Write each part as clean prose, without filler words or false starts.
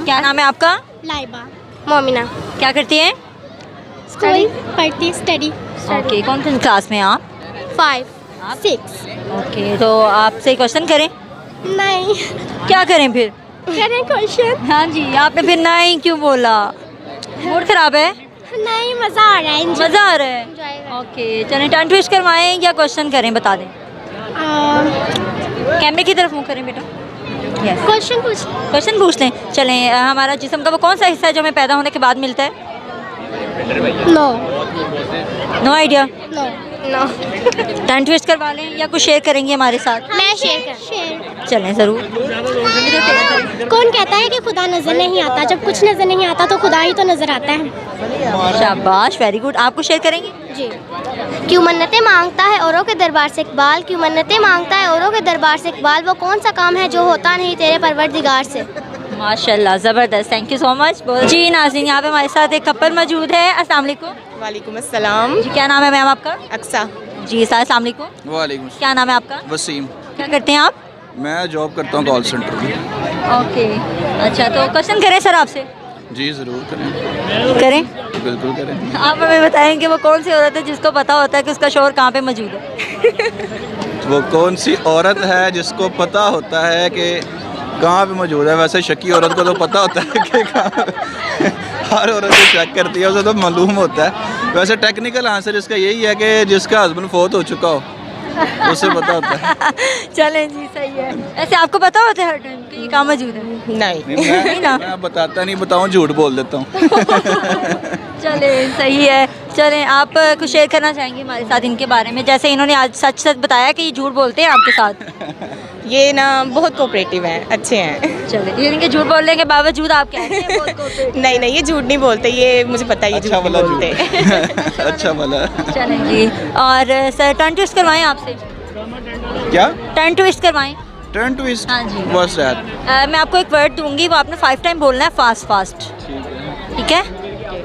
क्या नाम है आपका? लाइबा। मोमिना। क्या करती हैं? स्कूल पढ़ती, स्टडी। ओके, कौन सी क्लास में हैं आप? 5। 6। ओके, तो आपसे क्वेश्चन करें? नहीं क्या करें फिर? करें क्वेश्चन? हाँ जी, आपने फिर नहीं क्यों बोला? मूड खराब है? नहीं, मज़ा आ रहा है। मज़ा आ रहा है? ओके, चलें टर्न ट्विस्ट करवाएं या क्वेश्चन करें, बता दें। कैमरे की तरफ मुँह करें बेटा। यस, क्वेश्चन पूछ। क्वेश्चन पूछ लें। चलें, हमारा जिस्म का वो कौन सा हिस्सा है जो हमें पैदा होने के बाद मिलता है? No. No idea. No. No. Turn twist करवा लें या कुछ शेयर करेंगे हमारे साथ? मैं शेयर कर। शेयर। चलें ज़रूर। कौन कहता है कि खुदा नज़र नहीं आता? जब कुछ नज़र नहीं आता तो खुदा ही तो नज़र आता है। शाबाश, वेरी गुड। आप कुछ शेयर करेंगे? जी। क्यों मन्नतें मांगता है औरों के दरबार से इकबाल, क्यों मन्नतें मांगता है औरों के दरबार से इकबाल, वो कौन सा काम है जो होता नहीं तेरे परवरदिगार से। माशाल्लाह, ज़बरदस्त, थैंक यू सो मच। जी नाज़रीन, यहाँ पे हमारे साथ एक कपल मौजूद है। अस्सलाम वालेकुम। वालेकुम अस्सलाम। जी, क्या नाम है मैम आपका? अक्सा। जी सर, अस्सलाम वालेकुम। वालेकुम। क्या नाम है आपका? वसीम। क्या करते हैं आप? मैं जॉब करता हूँ कॉल सेंटर में। ओके, अच्छा, तो क्वेश्चन करें सर आपसे? जी ज़रूर करें। करें। बिल्कुल करें। आप हमें बताएं कि वो कौन सी औरत है जिसको पता होता है कि उसका शोहर कहाँ पे मौजूद है? वो कौन सी औरत है जिसको पता होता है कि कहाँ पे मौजूद है? वैसे शकी औरत को तो पता होता है कि कहाँ हर औरत जो चेक करती है उसे तो मालूम होता है। वैसे टेक्निकल आंसर इसका यही है कि जिसका हस्बैंड फोत हो चुका हो उसे पता होता है। चलें जी, सही है। ऐसे आपको पता होता है हर टाइम कि ये कहाँ मौजूद है? नहीं। मैं बताता नहीं, बताऊँ झूठ बोल देता हूँ। चलें, सही है। चलें, आप कुछ शेयर करना चाहेंगे हमारे साथ इनके बारे में? जैसे इन्होंने आज सच सच बताया कि ये झूठ बोलते हैं आपके साथ। ये ना बहुत कोऑपरेटिव हैं, अच्छे हैं। चलें, ये इनके झूठ बोलने के बावजूद आप कह रहे हैं बहुत cooperative। नहीं नहीं, ये झूठ नहीं बोलते, ये मुझे पता है ये अच्छा झूठ वाला नहीं बोलते। अच्छा वाला। चलें जी, और सर टर्न ट्विस्ट करवाएं आपसे? क्या? टर्न ट्विस्ट करवाएं। Turn twist? हाँ जी। बस यार। मैं आपको एक वर्ड दूंगी, वो आपने 5 टाइम बोलना है, फास्ट फास्ट। ठीक है?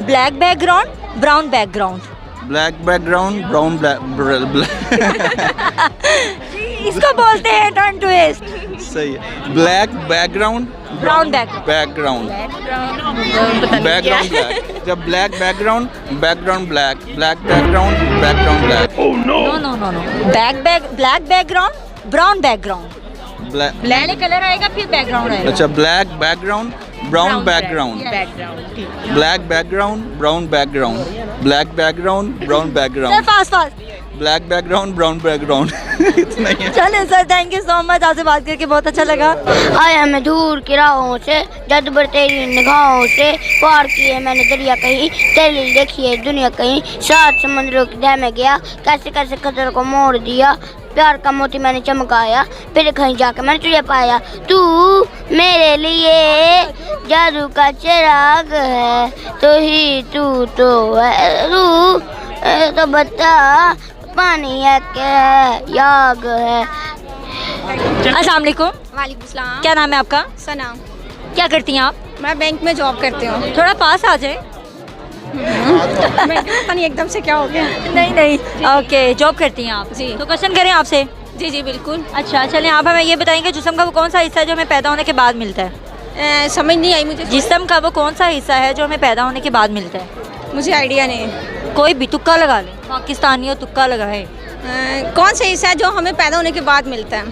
Black background, brown background. Black background, brown इसको बोलते हैं टर्न ट्विस्ट। सही है। Black background, brown background. Background black. जब black background, background black, black background, background black. No no no no, black background, brown background. Black. Colour आएगा फिर background आएगा। अच्छा, black background, brown background. Background ठीक। Black background, brown background. Black background, brown sir background. Fast fast. Black background, brown background. इतना ही है। चलें sir, thank you so much, आपसे बात करके बहुत अच्छा लगा। आया मैं दूर की राहों से, जद बर तेरी निगाहों से, पार किए मैंने दरिया कहीं, तेरी देखी है दुनिया कहीं, 7 समुद्रों की तह में गया, कैसे कैसे कदर को मोड़ दिया, प्यार का मोती मैंने चमकाया, फिर कहीं जाके मैंने तुझे पाया, तू मेरे लिए जादू का चिराग है, तो ही तू तो है, तू तो बता पानी है क्या याग है। अस्सलाम वालेकुम। वालेकुम सलाम। क्या नाम है आपका? सना। क्या करती हैं आप? मैं बैंक में जॉब करती हूँ। थोड़ा पास आ जाए। पता नहीं एकदम से क्या हो गया। नहीं नहीं, ओके, जॉब करती हैं आप? जी। तो क्वेश्चन करें आपसे? जी जी बिल्कुल। अच्छा, चलें, आप हमें ये बताएंगे जिस्म का वो कौन सा हिस्सा है जो हमें पैदा होने के बाद मिलता है? समझ नहीं आई मुझे। जिस्म का वो कौन सा हिस्सा है जो हमें पैदा होने के बाद मिलता है? मुझे आइडिया नहीं है। कोई भी तुक्का लगा ले, पाकिस्तानी हो तुक्का लगाए। कौन सा हिस्सा है जो हमें पैदा होने के बाद मिलता है?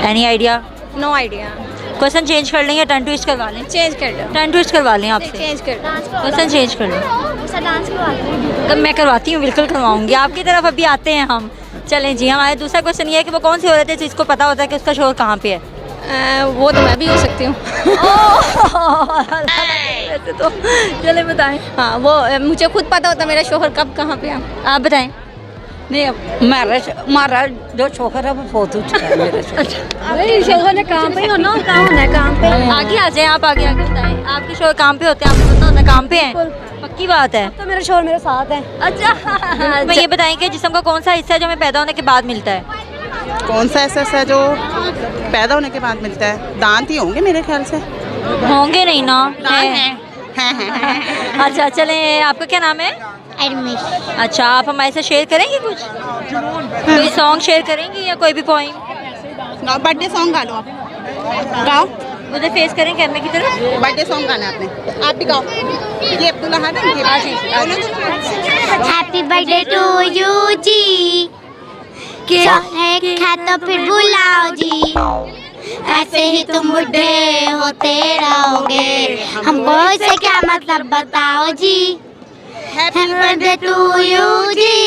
Any idea? No idea. Question change कर लें या टर्न ट्विस्ट करवा लें? चेंज कर दो। टर्न ट्विस्ट करवा लें आपसे? चेंज कर दो। क्वेश्चन चेंज कर लें। डांस करवाते तब मैं करवाती हूँ, बिल्कुल करवाऊंगी। आपकी तरफ अभी आते हैं हम। चलें जी, हमारा दूसरा क्वेश्चन ये है कि वो कौन सी औरत है जिसको पता होता है कि उसका शोहर कहाँ पे है? वो तो मैं भी हो सकती हूँ। वैसे तो चले बताएं। हाँ, वो मुझे खुद पता होता है मेरा शोहर कब कहाँ पे है। आप बताएं। नहीं, हमारा जो शोहर है वो बहुत हो चुका है मेरे से। अरे शोहर ने काम पे होना, कहाँ होना है काम पे? आगे आ जाए, आप आगे आगे बताएं। आपके शोहर काम पे होते हैं, आपको पता होता है काम पे हैं? पक्की बात है। तो मेरा शोहर मेरे साथ है। अच्छा, मैं ये बताएं कि जिस्म का कौन सा हिस्सा है जो हमें पैदा होने के बाद मिलता है? कौन सा ऐसा है जो पैदा होने के बाद मिलता है? दांत ही होंगे मेरे ख्याल से। होंगे नहीं ना? हैं। अच्छा, चलें, आपका क्या नाम है? एडमिशन। अच्छा, आप हमारे साथ शेयर करेंगे कुछ? कोई सॉन्ग शेयर करेंगी या कोई भी पोइम? बर्थडे सॉन्ग गा लो आप। गाओ। उधर फेस करें कैमरे की तरफ। बर्थडे सॉन्ग गाना है आपने, आप भी गाओ। ये अब्दुल्ला है ना, ये हैप्पी बर्थडे टू यू जी, क्या है तो फिर बुलाओ जी, ऐसे ही तुम बुढ़े होते रहोगे, हमको इसे क्या मतलब बताओ जी। हैप्पी बर्थडे टू यू जी,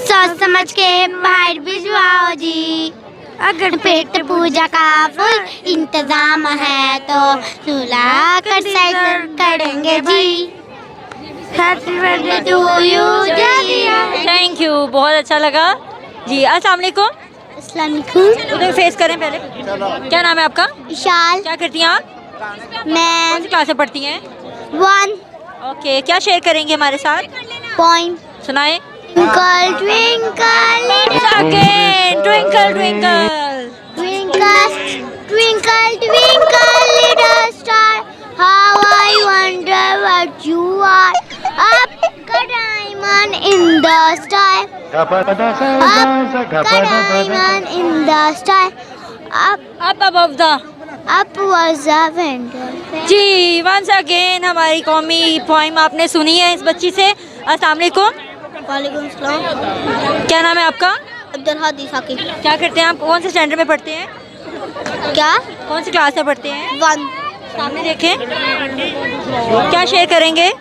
सोच समझ के बाहर भिजवाओ जी, अगर पेट पूजा का फुल इंतजाम है तो सुला कर साइकिल करेंगे जी। हैप्पी बर्थडे टू यू जी। थैंक यू, बहुत अच्छा लगा जी। अस्सलाम वालेकुम। अस्सलाम वालेकुम। उधर फेस करें पहले। क्या नाम है आपका? विशाल। क्या करती हैं आप? मैं कौन सी क्लास में पढ़ती हैं? 1 ओके, क्या शेयर करेंगे हमारे साथ? पॉइंट। सुनाए। Twinkle twinkle Again, twinkle twinkle. twinkle twinkle twinkle little star, how I wonder what you are. Up a diamond in the sky. Up a diamond in the sky. Up above the. Up was a window. Ji, once again हमारी कौमी poem आपने सुनी है इस बच्ची से। अस्सलाम वालेकुम। वालेकुम सलाम। क्या नाम है आपका? अब्दुल हादी साकिब। क्या करते हैं आप? कौन से स्टैंडर्ड में पढ़ते हैं? क्या? कौन सी क्लास में पढ़ते हैं? 1। सामने देखें। क्या शेयर करेंगे?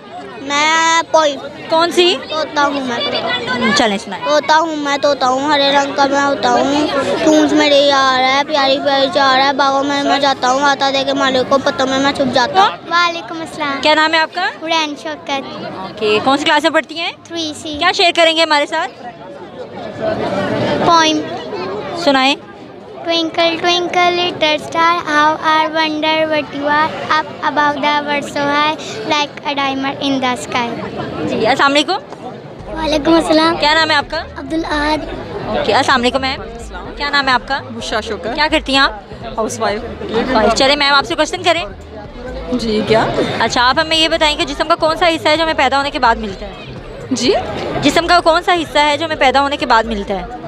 मैं पोइम। कौन सी? तोता हूँ मैं। चलें सुनाएं। तोता हूँ मैं, तोता हूँ, हरे रंग का मैं होता हूँ, पूंछ मेरे यार है, प्यारी प्यारी चार है, बागों में मैं जाता हूँ, आता देखे मालिक को, पत्तों में मैं छुप जाता हूँ। वालेकुम अस्सलाम। क्या नाम है आपका? उड़ान शौकत। ओके, कौन सी क्लास में पढ़ती हैं? 3C। क्या शेयर करेंगे हमारे साथ? पोइम। सुनाएं। Twinkle twinkle little star, how I wonder what you are, up above the world so high, like a diamond in the sky. जी, अस्सलाम वालेकुम। वालेकुम अस्सलाम। क्या नाम है आपका? अब्दुल अहद। ओके, अस्सलाम वालेकुम मैम। क्या नाम है आपका? बुशा शोकर। क्या करती हैं आप? House wife. चले मैम आपसे क्वेश्चन करें। जी क्या? अच्छा, आप हमें ये बताएं कि जिस्म का कौन सा हिस्सा है जो हमें पैदा होने के बाद मिलता है? जी, जिस्म का कौन सा हिस्सा है जो हमें पैदा होने के बाद मिलता है?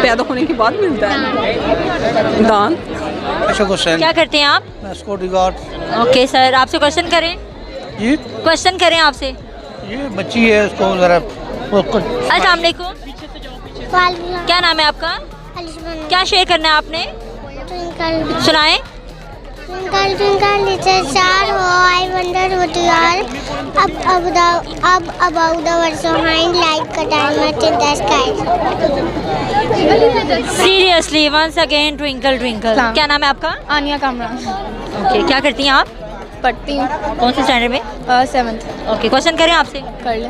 पैदा होने के बाद मिलता है दान। क्या करते हैं आप? ओके सर, आपसे क्वेश्चन करें। जी, क्वेश्चन करें आपसे। ये बच्ची है, उसको जरा अस्सलाम वालेकुम। क्या नाम है आपका? क्या शेयर करना है आपने? सुनाएं। Twinkle twinkle little star, how I wonder what you are, up above the world so high, like a diamond in the sky. Seriously once again twinkle twinkle. क्या नाम है आपका? आनिया कामरान। ओके, क्या करती हैं आप? पढ़ती हूँ। कौन से स्टैंडर्ड में? 7th। ओके, क्वेश्चन करें आपसे। कर ले।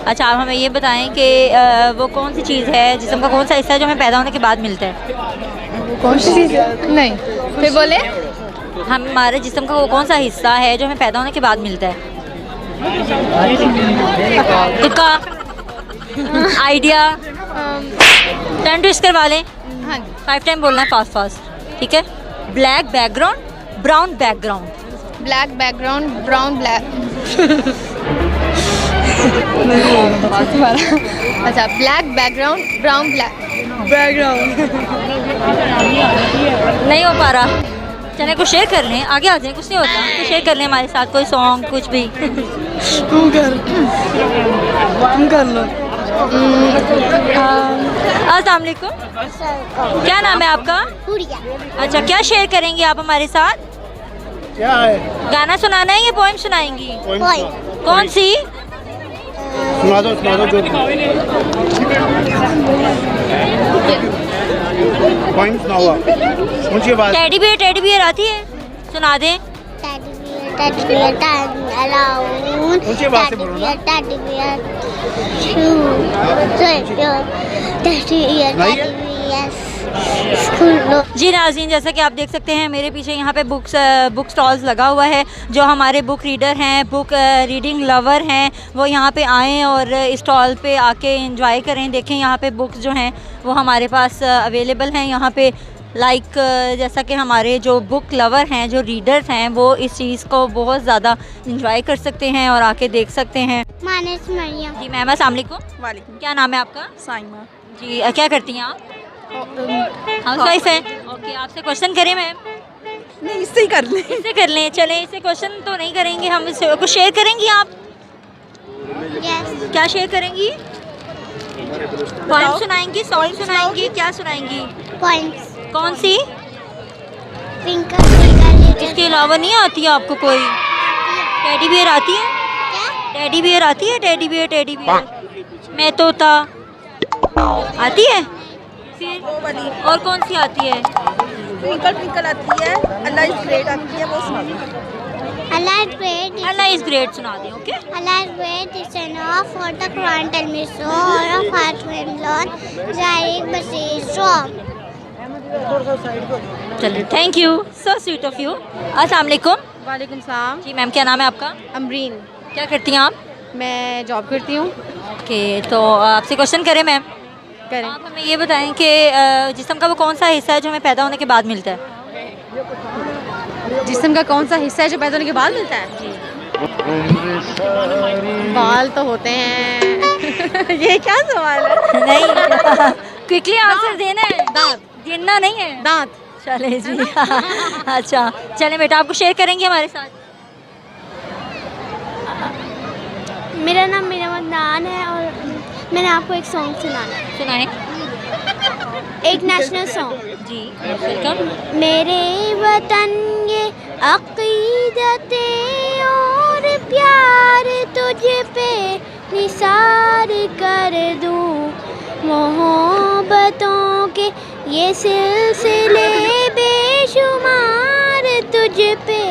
अच्छा, आप हमें ये बताएं कि वो कौन सी चीज़ है, जिस्म का कौन सा हिस्सा है जो हमें पैदा होने के बाद मिलता है? कौन सी चीज़ है? नहीं, फिर बोले। हमारे जिस्म का वो कौन सा हिस्सा है जो हमें पैदा होने के बाद मिलता है? तुक्का, आइडिया, टर्न ट्विस्ट करवा लें। हाँ। 5 टाइम बोलना है, फास्ट फास्ट, ठीक है? Black background, brown background. Black background, brown black. अच्छा, black background, brown black background. नहीं हो पा रहा। चले कुछ शेयर कर लें, आगे आ जाए, कुछ नहीं होता। तो शेयर कर लें हमारे साथ कोई सॉन्ग, कुछ भी। तुम कर लो। अस्सलाम वालेकुम। क्या नाम है आपका? अच्छा, क्या शेयर करेंगे आप हमारे साथ? क्या है? गाना सुनाना है या पोएम सुनाएंगी? कौन सी? सुना दो जो पॉइंट सुना हुआ। मुझे बात टेडी बियर आती है, सुना दें। ऊंची आवाज से बोलो ना। जी नाज़रीन, जैसा कि आप देख सकते हैं मेरे पीछे यहाँ पे बुक स्टॉल्स लगा हुआ है। जो हमारे बुक रीडर हैं, बुक रीडिंग लवर हैं, वो यहाँ पे आएँ और स्टॉल पे आके एंजॉय करें। देखें यहाँ पे बुक्स जो हैं वो हमारे पास अवेलेबल हैं यहाँ पे। जैसा कि हमारे जो बुक लवर हैं, जो रीडर्स हैं, वो इस चीज़ को बहुत ज़्यादा इंजॉय कर सकते हैं और आके देख सकते हैं। जी मैम, अस्सलाम वालेकुम। वालेकुम। क्या नाम है आपका? साइमा। जी, क्या करती हैं आप? हाउस वाइफ हैं। ओके, आपसे क्वेश्चन करें मैम? नहीं, इससे ही कर लें। इससे कर लें, चलें इससे क्वेश्चन तो नहीं करेंगे हम, इससे कुछ शेयर करेंगी आप? यस क्या शेयर करेंगी? पॉइंट सुनाएंगी, सॉन्ग सुनाएंगी, क्या सुनाएंगी? पॉइंट्स कौन सी? ट्विंकल ट्विंकल लिटिल इसके अलावा नहीं आती है आपको कोई? टेडी बियर आती है? टेडी बियर आती है? टेडी बियर, टेडी बियर, मैं तोता आती है? फिर और कौन सी आती है? ट्विंकल ट्विंकल आती है, अल्लाह इज ग्रेट आती है, वो सुना दो। Allah is great. Allah is great सुना दें। Okay, Allah is great. It's enough for the Quran. Tell me so. All of heart will learn. Zarik Basir strong. चलिए, thank you, so sweet of you. अस्सलाम वालेकुम। वालेकुम सलाम। जी ma'am, क्या नाम है आपका? अमरीन, क्या करती हैं आप? मैं जॉब करती हूँ। ओके, तो आपसे क्वेश्चन करें मैम? करें। आप हमें ये बताएं कि जिस्म का वो कौन सा हिस्सा है जो हमें पैदा होने के बाद मिलता है? जिस्म का कौन सा हिस्सा है जो पैदा होने के बाद मिलता है? बाल तो होते हैं। ये क्या सवाल है? नहीं, क्विकली आंसर देना है। दांत। गिनना नहीं है। दांत। चले जी। अच्छा, चलें बेटा, आपको शेयर करेंगे हमारे साथ? मेरा नाम मीरा मदनान है और मैंने आपको एक सॉन्ग सुनाना है, सुनाएं। एक नेशनल सॉन्ग। जी वेलकम। मेरे वतन ये अक़ीदतें और प्यार तुझ पे निसार कर दूं, मोहब्बतों के ये सिलसिले बेशुमार तुझ पे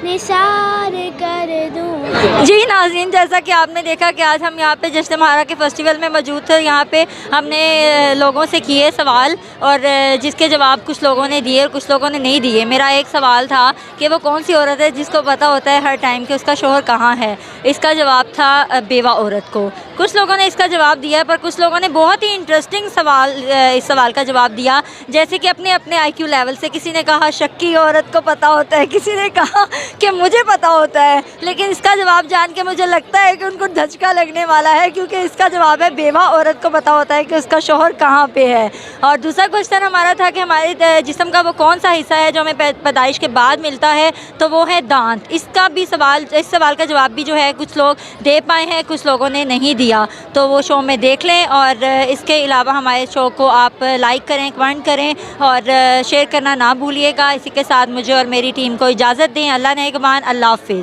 निसार कर दूं। जी नाज़रीन, जैसा कि आपने देखा कि आज हम यहाँ पे जश्न महारा के फेस्टिवल में मौजूद थे। यहाँ पे हमने लोगों से किए सवाल और जिसके जवाब कुछ लोगों ने दिए और कुछ लोगों ने नहीं दिए। मेरा एक सवाल था कि वो कौन सी औरत है जिसको पता होता है हर टाइम कि उसका शोहर कहाँ है। इसका जवाब था बेवा औरत को। कुछ लोगों ने इसका जवाब दिया, पर कुछ लोगों ने बहुत ही इंटरेस्टिंग सवाल इस सवाल का जवाब दिया, जैसे कि अपने अपने IQ लेवल से। किसी ने कहा शक्की औरत को पता होता है, किसी ने कहा कि मुझे पता होता है। लेकिन इसका जवाब जान के मुझे लगता है कि उनको धचका लगने वाला है, क्योंकि इसका जवाब है बेवा औरत को पता होता है कि उसका शोहर कहाँ पे है। और दूसरा क्वेश्चन हमारा था कि हमारे जिस्म का वो कौन सा हिस्सा है जो हमें पैदाइश के बाद मिलता है, तो वो है दांत। इसका भी सवाल, इस सवाल का जवाब भी जो है कुछ लोग दे पाए हैं, कुछ लोगों ने नहीं दिया। तो वो शो में देख लें। और इसके अलावा हमारे शो को आप लाइक करें, कमेंट करें और शेयर करना ना भूलिएगा। इसी के साथ मुझे और मेरी टीम को इजाज़त दें। अल्लाह नेगबान, अल्लाह हाफ़िज़।